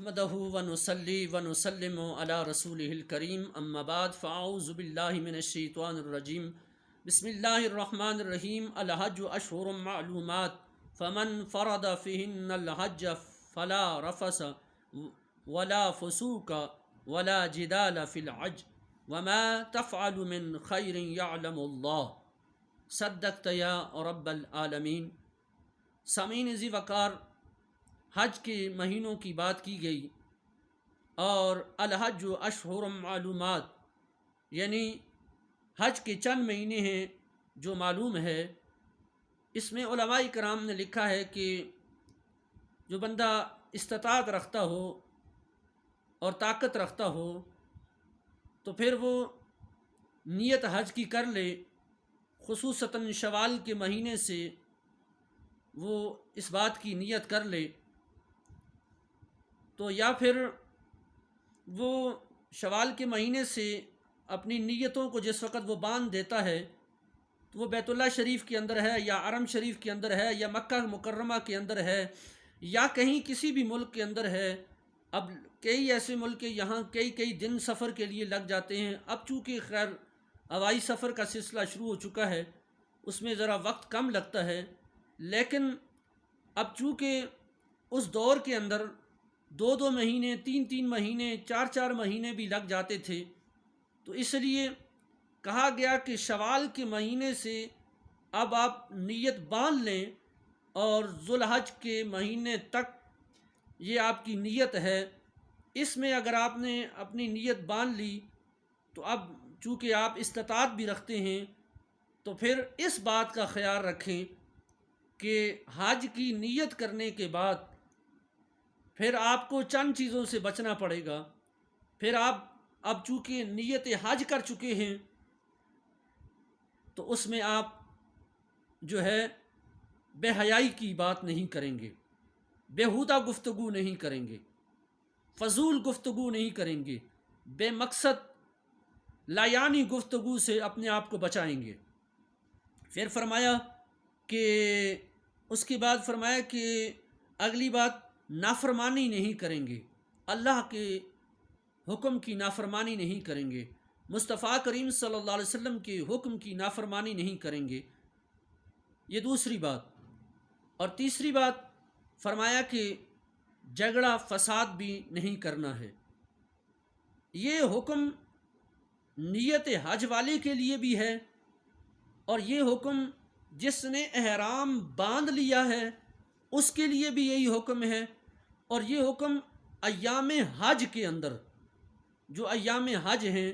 نحمده ونصلي ونسلم على رسوله الكريم اما بعد فاعوذ بالله من الشيطان الرجيم بسم الله الرحمن الرحيم الحج اشهر معلومات فمن فرض فيهن الحج فلا رفث ولا فسوق ولا جدال في الحج وما تفعل من خير يعلم الله صدقت يا رب العالمین۔ سامعین ذی وقار، حج کے مہینوں کی بات کی گئی اور الحج اشہر معلومات یعنی حج کے چند مہینے ہیں جو معلوم ہے۔ اس میں علماء کرام نے لکھا ہے کہ جو بندہ استطاعت رکھتا ہو اور طاقت رکھتا ہو تو پھر وہ نیت حج کی کر لے، خصوصاً شوال کے مہینے سے وہ اس بات کی نیت کر لے، تو یا پھر وہ شوال کے مہینے سے اپنی نیتوں کو جس وقت وہ باندھ دیتا ہے تو وہ بیت اللہ شریف کے اندر ہے یا حرم شریف کے اندر ہے یا مکہ مکرمہ کے اندر ہے یا کہیں کسی بھی ملک کے اندر ہے۔ اب کئی ایسے ملک یہاں کئی دن سفر کے لیے لگ جاتے ہیں۔ اب چونکہ خیر ہوائی سفر کا سلسلہ شروع ہو چکا ہے، اس میں ذرا وقت کم لگتا ہے، لیکن اب چونکہ اس دور کے اندر 2 مہینے 3 مہینے 4 مہینے بھی لگ جاتے تھے، تو اس لیے کہا گیا کہ شوال کے مہینے سے اب آپ نیت باندھ لیں اور ذوالحج کے مہینے تک یہ آپ کی نیت ہے۔ اس میں اگر آپ نے اپنی نیت باندھ لی تو اب چونکہ آپ استطاعت بھی رکھتے ہیں تو پھر اس بات کا خیال رکھیں کہ حج کی نیت کرنے کے بعد پھر آپ کو چند چیزوں سے بچنا پڑے گا۔ پھر آپ اب چونکہ نیت حج کر چکے ہیں تو اس میں آپ جو ہے بے حیائی کی بات نہیں کریں گے، بیہودہ گفتگو نہیں کریں گے، فضول گفتگو نہیں کریں گے، بے مقصد لایانی گفتگو سے اپنے آپ کو بچائیں گے۔ پھر فرمایا کہ اس کے بعد فرمایا کہ اگلی بات نافرمانی نہیں کریں گے، اللہ کے حکم کی نافرمانی نہیں کریں گے، مصطفیٰ کریم صلی اللہ علیہ وسلم کے حکم کی نافرمانی نہیں کریں گے، یہ دوسری بات۔ اور تیسری بات فرمایا کہ جھگڑا فساد بھی نہیں کرنا ہے۔ یہ حکم نیت حج والے کے لیے بھی ہے اور یہ حکم جس نے احرام باندھ لیا ہے اس کے لیے بھی یہی حکم ہے، اور یہ حکم ایام حج کے اندر جو ایام حج ہیں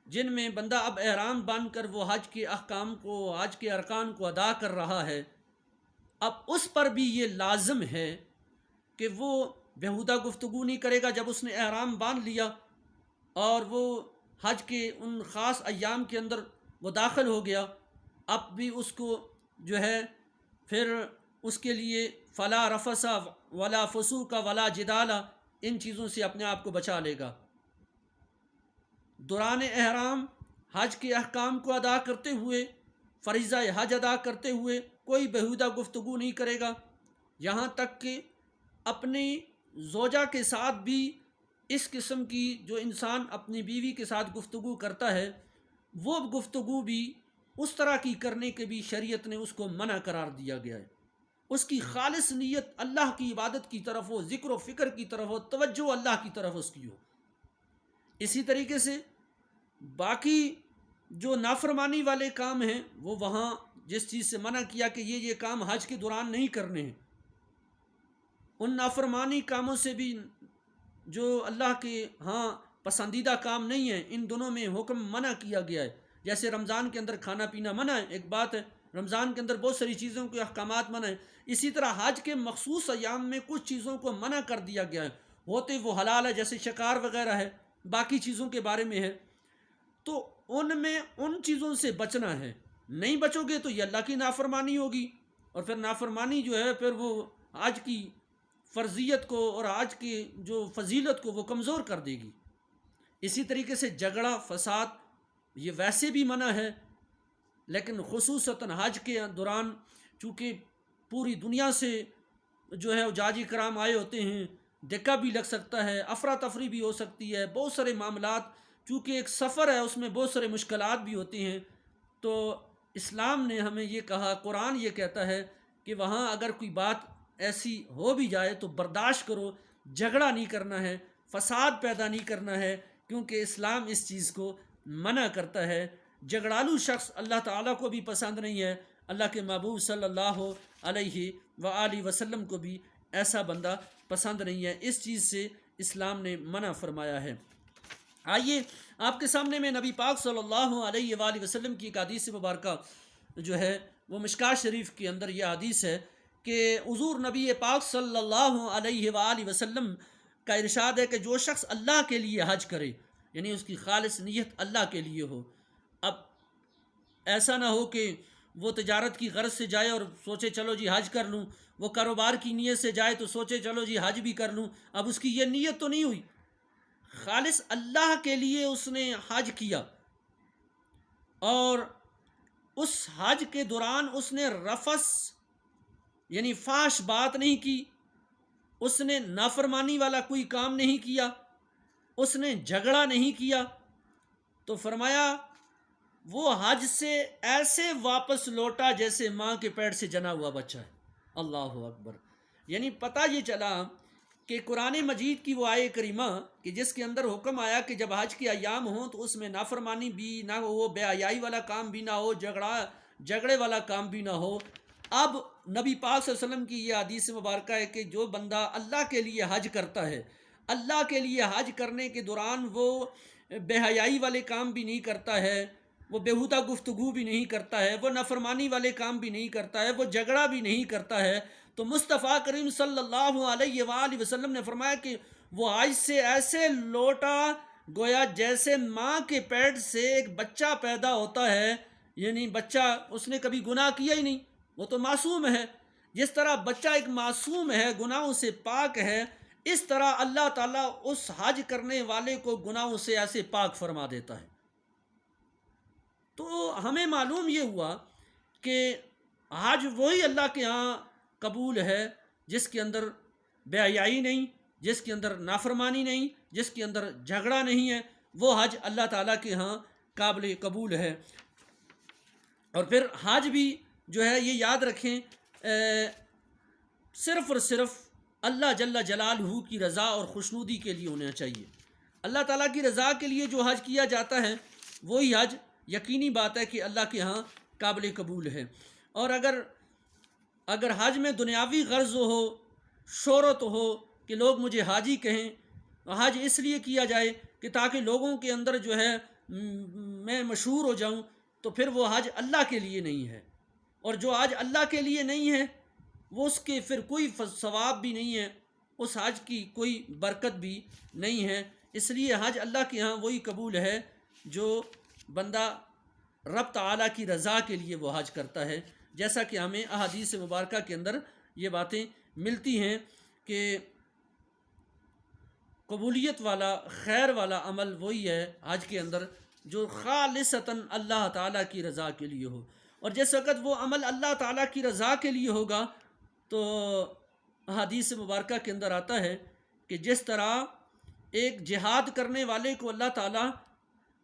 جن میں بندہ اب احرام باندھ کر وہ حج کے احکام کو، حج کے ارکان کو ادا کر رہا ہے، اب اس پر بھی یہ لازم ہے کہ وہ بیہودہ گفتگو نہیں کرے گا۔ جب اس نے احرام باندھ لیا اور وہ حج کے ان خاص ایام کے اندر وہ داخل ہو گیا، اب بھی اس کو جو ہے پھر اس کے لیے فلا رفث ولا فسوق ولا جدال، ان چیزوں سے اپنے آپ کو بچا لے گا۔ دوران احرام حج کے احکام کو ادا کرتے ہوئے، فریضہ حج ادا کرتے ہوئے کوئی بیہودہ گفتگو نہیں کرے گا، یہاں تک کہ اپنی زوجہ کے ساتھ بھی اس قسم کی جو انسان اپنی بیوی کے ساتھ گفتگو کرتا ہے وہ گفتگو بھی اس طرح کی کرنے کے بھی شریعت نے اس کو منع قرار دیا گیا ہے۔ اس کی خالص نیت اللہ کی عبادت کی طرف ہو، ذکر و فکر کی طرف ہو، توجہ اللہ کی طرف اس کی ہو۔ اسی طریقے سے باقی جو نافرمانی والے کام ہیں وہ وہاں جس چیز سے منع کیا کہ یہ کام حج کے دوران نہیں کرنے ہیں، ان نافرمانی کاموں سے بھی جو اللہ کے ہاں پسندیدہ کام نہیں ہیں، ان دونوں میں حکم منع کیا گیا ہے۔ جیسے رمضان کے اندر کھانا پینا منع ہے، ایک بات ہے، رمضان کے اندر بہت ساری چیزوں کے احکامات منع ہیں۔ اسی طرح حج کے مخصوص ایام میں کچھ چیزوں کو منع کر دیا گیا ہے، ہوتے وہ حلال ہے، جیسے شکار وغیرہ ہے، باقی چیزوں کے بارے میں ہے، تو ان میں ان چیزوں سے بچنا ہے۔ نہیں بچو گے تو یہ اللہ کی نافرمانی ہوگی، اور پھر نافرمانی جو ہے پھر وہ حج کی فرضیت کو اور حج کی جو فضیلت کو وہ کمزور کر دے گی۔ اسی طریقے سے جھگڑا فساد یہ ویسے بھی منع ہے، لیکن خصوصاً حج کے دوران چونکہ پوری دنیا سے جو ہے حجاج کرام آئے ہوتے ہیں، دھکا بھی لگ سکتا ہے، افراتفری بھی ہو سکتی ہے، بہت سارے معاملات، چونکہ ایک سفر ہے اس میں بہت سارے مشکلات بھی ہوتی ہیں. تو اسلام نے ہمیں یہ کہا، قرآن یہ کہتا ہے کہ وہاں اگر کوئی بات ایسی ہو بھی جائے تو برداشت کرو، جھگڑا نہیں کرنا ہے، فساد پیدا نہیں کرنا ہے، کیونکہ اسلام اس چیز کو منع کرتا ہے. جھگڑالو شخص اللہ تعالیٰ کو بھی پسند نہیں ہے، اللہ کے محبوب صلی اللہ علیہ وآلہ وسلم کو بھی ایسا بندہ پسند نہیں ہے. اس چیز سے اسلام نے منع فرمایا ہے. آئیے آپ کے سامنے میں نبی پاک صلی اللہ علیہ وآلہ وسلم کی ایک حدیث مبارکہ جو ہے وہ مشکاۃ شریف کے اندر یہ حدیث ہے کہ حضور نبی پاک صلی اللہ علیہ وآلہ وسلم کا ارشاد ہے کہ جو شخص اللہ کے لیے حج کرے، یعنی اس کی خالص نیت اللہ کے لیے ہو. اب ایسا نہ ہو کہ وہ تجارت کی غرض سے جائے اور سوچے چلو جی حج کر لوں، وہ کاروبار کی نیت سے جائے تو سوچے چلو جی حج بھی کر لوں. اب اس کی یہ نیت تو نہیں ہوئی، خالص اللہ کے لیے اس نے حج کیا، اور اس حج کے دوران اس نے رفث یعنی فحش بات نہیں کی، اس نے نافرمانی والا کوئی کام نہیں کیا، اس نے جھگڑا نہیں کیا. تو فرمایا وہ حج سے ایسے واپس لوٹا جیسے ماں کے پیٹ سے جنا ہوا بچہ ہے. اللہ اکبر. یعنی پتہ یہ چلا کہ قرآن مجید کی وہ آیہ کریمہ کہ جس کے اندر حکم آیا کہ جب حج کے ایام ہوں تو اس میں نافرمانی بھی نہ ہو، بے حیائی والا کام بھی نہ ہو، جھگڑے والا کام بھی نہ ہو. اب نبی پاک صلی اللہ علیہ وسلم کی یہ حدیث مبارکہ ہے کہ جو بندہ اللہ کے لیے حج کرتا ہے، اللہ کے لیے حج کرنے کے دوران وہ بے حیائی والے کام بھی نہیں کرتا ہے، وہ بیہودہ گفتگو بھی نہیں کرتا ہے، وہ نافرمانی والے کام بھی نہیں کرتا ہے، وہ جھگڑا بھی نہیں کرتا ہے، تو مصطفیٰ کریم صلی اللہ علیہ وآلہ وسلم نے فرمایا کہ وہ حج سے ایسے لوٹا گویا جیسے ماں کے پیٹ سے ایک بچہ پیدا ہوتا ہے. یعنی بچہ اس نے کبھی گناہ کیا ہی نہیں، وہ تو معصوم ہے. جس طرح بچہ ایک معصوم ہے، گناہوں سے پاک ہے، اس طرح اللہ تعالیٰ اس حج کرنے والے کو گناہوں سے ایسے پاک فرما دیتا ہے. تو ہمیں معلوم یہ ہوا کہ حج وہی اللہ کے ہاں قبول ہے جس کے اندر بے حیائی نہیں، جس کے اندر نافرمانی نہیں، جس کے اندر جھگڑا نہیں ہے، وہ حج اللہ تعالیٰ کے ہاں قابل قبول ہے. اور پھر حج بھی جو ہے یہ یاد رکھیں صرف اور صرف اللہ جل جلالہ کی رضا اور خوشنودی کے لیے ہونا چاہیے. اللہ تعالیٰ کی رضا کے لیے جو حج کیا جاتا ہے وہی حج یقینی بات ہے کہ اللہ کے ہاں قابل قبول ہے. اور اگر حج میں دنیاوی غرض ہو، شہرت ہو کہ لوگ مجھے حاجی کہیں، حج اس لیے کیا جائے کہ تاکہ لوگوں کے اندر جو ہے میں مشہور ہو جاؤں، تو پھر وہ حج اللہ کے لیے نہیں ہے. اور جو حج اللہ کے لیے نہیں ہے وہ اس کے پھر کوئی ثواب بھی نہیں ہے، اس حج کی کوئی برکت بھی نہیں ہے. اس لیے حج اللہ کے ہاں وہی قبول ہے جو بندہ رب تعالیٰ کی رضا کے لیے وہ حج کرتا ہے. جیسا کہ ہمیں احادیث مبارکہ کے اندر یہ باتیں ملتی ہیں کہ قبولیت والا خیر والا عمل وہی ہے حج کے اندر جو خالصتاً اللہ تعالیٰ کی رضا کے لیے ہو. اور جس وقت وہ عمل اللہ تعالیٰ کی رضا کے لیے ہوگا تو حدیث مبارکہ کے اندر آتا ہے کہ جس طرح ایک جہاد کرنے والے کو اللہ تعالیٰ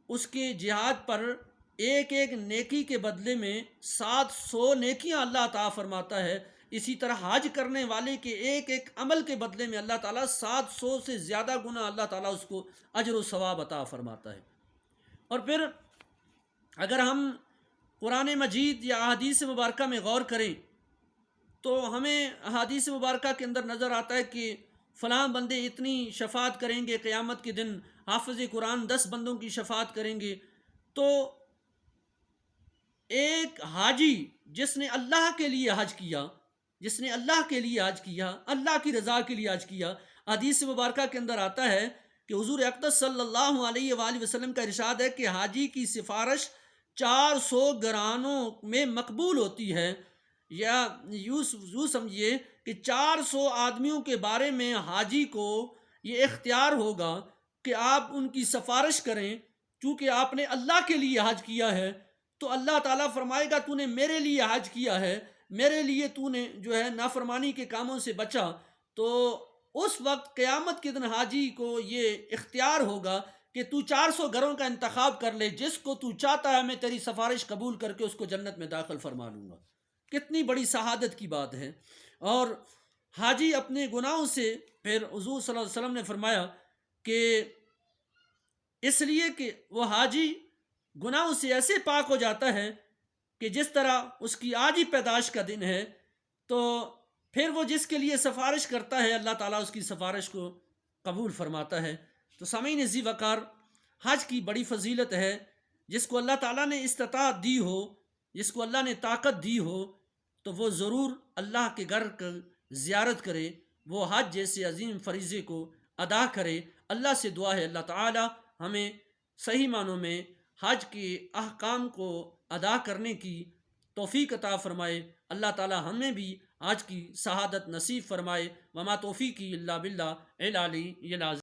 اس کے جہاد پر ایک ایک نیکی کے بدلے میں 700 نیکیاں اللہ تعالیٰ فرماتا ہے، اسی طرح حج کرنے والے کے ایک ایک عمل کے بدلے میں اللہ تعالیٰ 700 سے زیادہ گنا اللہ تعالیٰ اس کو اجر و ثواب عطا فرماتا ہے. اور پھر اگر ہم قرآن مجید یا احادیث مبارکہ میں غور کریں تو ہمیں احادیث مبارکہ کے اندر نظر آتا ہے کہ فلاں بندے اتنی شفاعت کریں گے قیامت کے دن، حافظ قرآن 10 بندوں کی شفاعت کریں گے. تو ایک حاجی جس نے اللہ کے لیے حج کیا، جس نے اللہ کے لیے حج کیا، اللہ کی رضا کے لیے حج کیا، حدیث مبارکہ کے اندر آتا ہے کہ حضور اقدس صلی اللہ علیہ وآلہ وسلم کا ارشاد ہے کہ حاجی کی سفارش 400 گھرانوں میں مقبول ہوتی ہے. یا یوں سمجھیے کہ 400 آدمیوں کے بارے میں حاجی کو یہ اختیار ہوگا کہ آپ ان کی سفارش کریں، چونکہ آپ نے اللہ کے لیے حج کیا ہے تو اللہ تعالیٰ فرمائے گا تو نے میرے لیے حج کیا ہے، میرے لیے تو نے جو ہے نافرمانی کے کاموں سے بچا، تو اس وقت قیامت کے دن حاجی کو یہ اختیار ہوگا کہ تو 400 گھروں کا انتخاب کر لے، جس کو تو چاہتا ہے میں تیری سفارش قبول کر کے اس کو جنت میں داخل فرما لوں گا۔ کتنی بڑی سعادت کی بات ہے۔ اور حاجی اپنے گناہوں سے، پھر حضور صلی اللہ علیہ وسلم نے فرمایا کہ اس لیے کہ وہ حاجی گناہوں سے ایسے پاک ہو جاتا ہے کہ جس طرح اس کی آج ہی پیدائش کا دن ہے، تو پھر وہ جس کے لیے سفارش کرتا ہے اللہ تعالیٰ اس کی سفارش کو قبول فرماتا ہے۔ تو سامعین ذی وقار، حج کی بڑی فضیلت ہے۔ جس کو اللہ تعالیٰ نے استطاعت دی ہو، جس کو اللہ نے طاقت دی ہو، تو وہ ضرور اللہ کے گھر کا زیارت کرے، وہ حج جیسے عظیم فریضے کو ادا کرے۔ اللہ سے دعا ہے اللہ تعالیٰ ہمیں صحیح معنوں میں حج کے احکام کو ادا کرنے کی توفیق عطا فرمائے۔ اللہ تعالیٰ ہمیں بھی آج کی شہادت نصیب فرمائے۔ وما توفیقی الا باللہ العلی العظیم۔